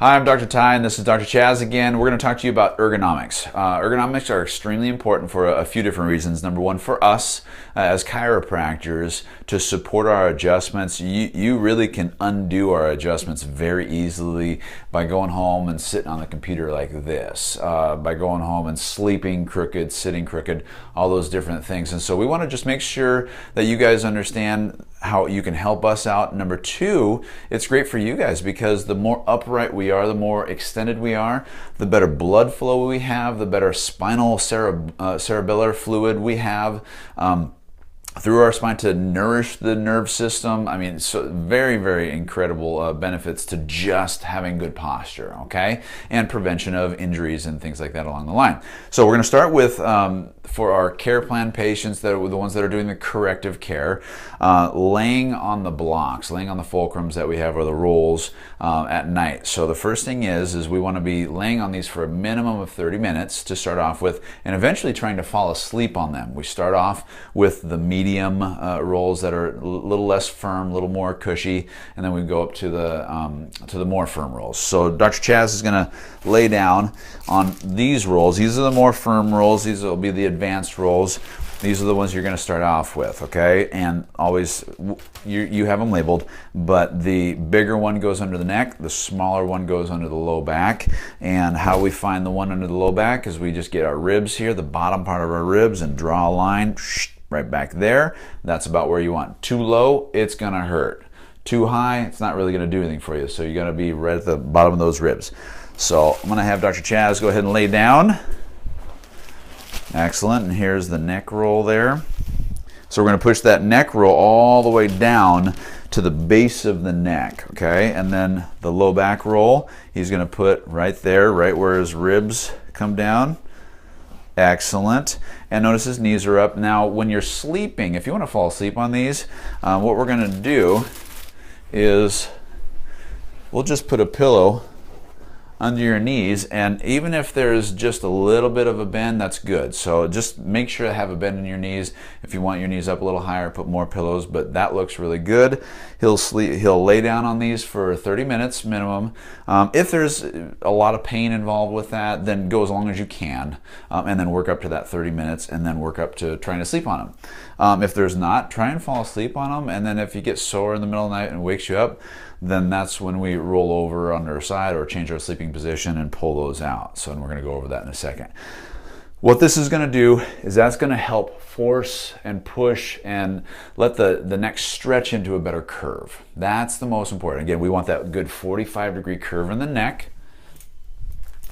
Hi, I'm Dr. Ty, and this is Dr. Chaz again. We're going to talk to you about ergonomics. Ergonomics are extremely important for a few different reasons. Number one, for us as chiropractors to support our adjustments. You really can undo our adjustments very easily by going home and sitting on the computer like this, by going home and sleeping crooked, sitting crooked, all those different things. And so we want to just make sure that you guys understand how you can help us out. Number two, it's great for you guys because the more upright we are, the more extended we are, the better blood flow we have, the better spinal cerebellar fluid we have through our spine to nourish the nerve system. I mean, so very, very incredible benefits to just having good posture, okay? And prevention of injuries and things like that along the line. So we're gonna start with, for our care plan patients, that are the ones that are doing the corrective care, laying on the blocks, laying on the fulcrums that we have, or the rolls at night. So the first thing is we wanna be laying on these for a minimum of 30 minutes to start off with, and eventually trying to fall asleep on them. We start off with the medium rolls that are a little less firm, a little more cushy, and then we go up to the more firm rolls. So Dr. Chaz is going to lay down on these rolls. These are the more firm rolls. These will be the advanced rolls. These are the ones you're going to start off with, okay? And always, you have them labeled, but the bigger one goes under the neck, the smaller one goes under the low back. And how we find the one under the low back is we just get our ribs here, the bottom part of our ribs, and draw a line right back there. That's about where you want. Too low, it's gonna hurt. Too high, it's not really gonna do anything for you. So you gotta be right at the bottom of those ribs. So I'm gonna have Dr. Chaz go ahead and lay down. Excellent, and here's the neck roll there. So we're gonna push that neck roll all the way down to the base of the neck, okay? And then the low back roll, he's gonna put right there, right where his ribs come down. Excellent. And notice his knees are up. Now, when you're sleeping, if you want to fall asleep on these, what we're going to do is we'll just put a pillow under your knees, and even if there's just a little bit of a bend, that's good. So just make sure to have a bend in your knees. If you want your knees up a little higher, put more pillows, but that looks really good. He'll lay down on these for 30 minutes minimum. If there's a lot of pain involved with that, then go as long as you can, and then work up to that 30 minutes, and then work up to trying to sleep on them. If there's not, try and fall asleep on them, and then if you get sore in the middle of the night and wakes you up, then that's when we roll over on our side or change our sleeping position and pull those out. So, and we're going to go over that in a second. What this is going to do is that's going to help force and push and let the neck stretch into a better curve. That's the most important. Again, we want that good 45-degree curve in the neck.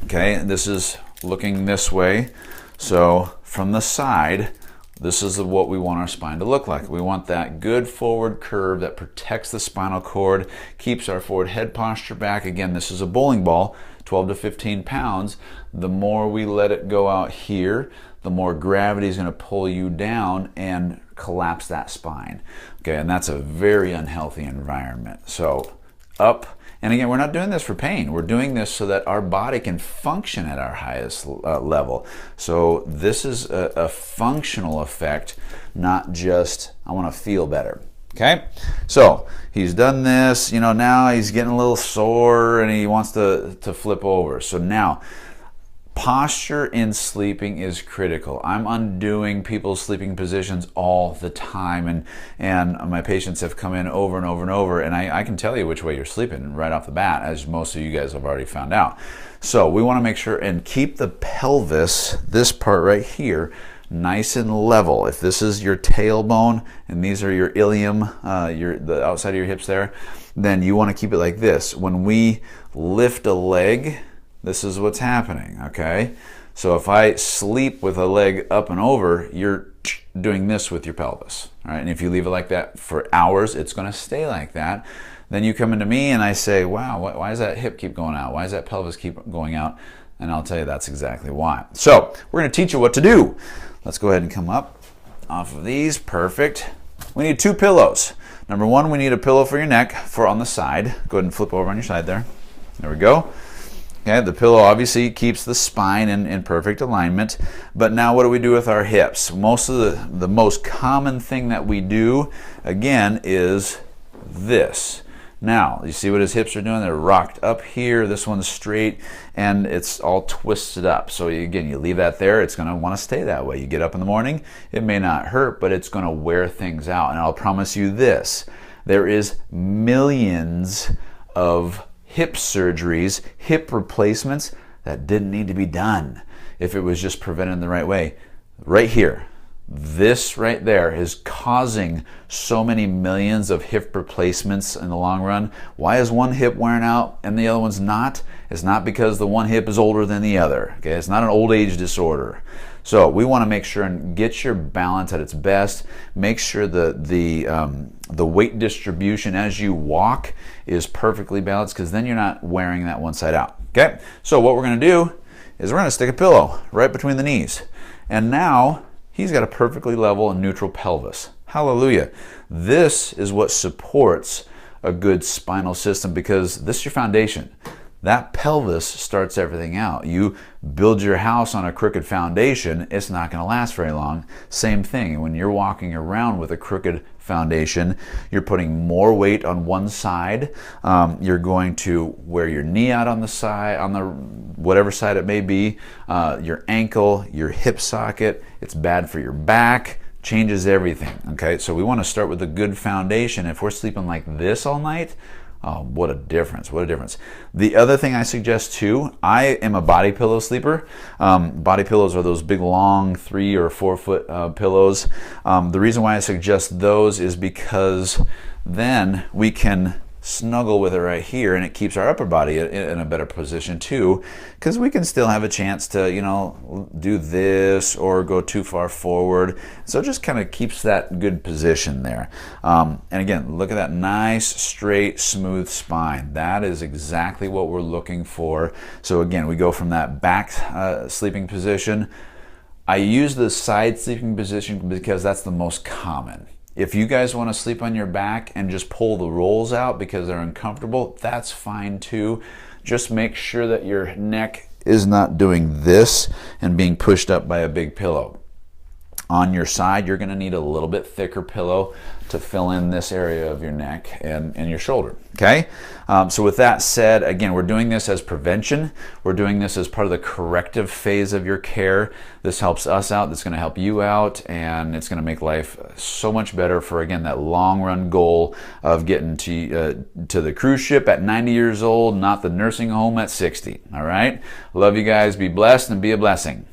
Okay, and this is looking this way. So from the side, this is what we want our spine to look like. We want that good forward curve that protects the spinal cord, keeps our forward head posture back. Again, this is a bowling ball, 12 to 15 pounds. The more we let it go out here, the more gravity is going to pull you down and collapse that spine. Okay, and that's a very unhealthy environment. So up. And again, we're not doing this for pain. We're doing this so that our body can function at our highest level. So this is a functional effect, not just, I want to feel better. Okay? So he's done this, now he's getting a little sore and he wants to flip over. So now, posture in sleeping is critical. I'm undoing people's sleeping positions all the time, and my patients have come in over and over and over, and I can tell you which way you're sleeping right off the bat, as most of you guys have already found out. So we want to make sure and keep the pelvis, this part right here, nice and level. If this is your tailbone and these are your ilium, the outside of your hips there, then you want to keep it like this. When we lift a leg, this is what's happening, okay? So if I sleep with a leg up and over, you're doing this with your pelvis, all right? And if you leave it like that for hours, it's gonna stay like that. Then you come into me and I say, wow, why does that hip keep going out? Why does that pelvis keep going out? And I'll tell you that's exactly why. So we're gonna teach you what to do. Let's go ahead and come up off of these, perfect. We need 2 pillows. Number one, we need a pillow for your neck for on the side. Go ahead and flip over on your side there. There we go. Okay, the pillow obviously keeps the spine in perfect alignment, but now what do we do with our hips? Most of the most common thing that we do, again, is this. Now, you see what his hips are doing? They're rocked up here. This one's straight, and it's all twisted up. So again, you leave that there. It's going to want to stay that way. You get up in the morning, it may not hurt, but it's going to wear things out. And I'll promise you this, there is millions of hip surgeries, hip replacements that didn't need to be done if it was just prevented in the right way. Right here, this right there is causing so many millions of hip replacements in the long run. Why is one hip wearing out and the other one's not? It's not because the one hip is older than the other. Okay, it's not an old age disorder. So we want to make sure and get your balance at its best. Make sure the weight distribution as you walk is perfectly balanced, because then you're not wearing that one side out. Okay, so what we're going to do is we're going to stick a pillow right between the knees, and now he's got a perfectly level and neutral pelvis. Hallelujah. This is what supports a good spinal system, because this is your foundation. That pelvis starts everything out. You build your house on a crooked foundation, it's not going to last very long. Same thing, when you're walking around with a crooked foundation, you're putting more weight on one side. You're going to wear your knee out on the side, on the whatever side it may be, your ankle, your hip socket. It's bad for your back, changes everything. Okay, so we want to start with a good foundation. If we're sleeping like this all night, oh, what a difference, what a difference. The other thing I suggest too, I am a body pillow sleeper. Body pillows are those big long 3 or 4 foot pillows. The reason why I suggest those is because then we can snuggle with it right here, and it keeps our upper body in a better position too, because we can still have a chance to, you know, do this or go too far forward. So it just kind of keeps that good position there. And again, look at that nice, straight, smooth spine. That is exactly what we're looking for. So again, we go from that back sleeping position. I use the side sleeping position because that's the most common. If you guys want to sleep on your back and just pull the rolls out because they're uncomfortable, that's fine too. Just make sure that your neck is not doing this and being pushed up by a big pillow. On your side, you're going to need a little bit thicker pillow to fill in this area of your neck and your shoulder. Okay? So with that said, again, we're doing this as prevention. We're doing this as part of the corrective phase of your care. This helps us out. This is going to help you out, and it's going to make life so much better for, again, that long run goal of getting to the cruise ship at 90 years old, not the nursing home at 60. All right? Love you guys. Be blessed and be a blessing.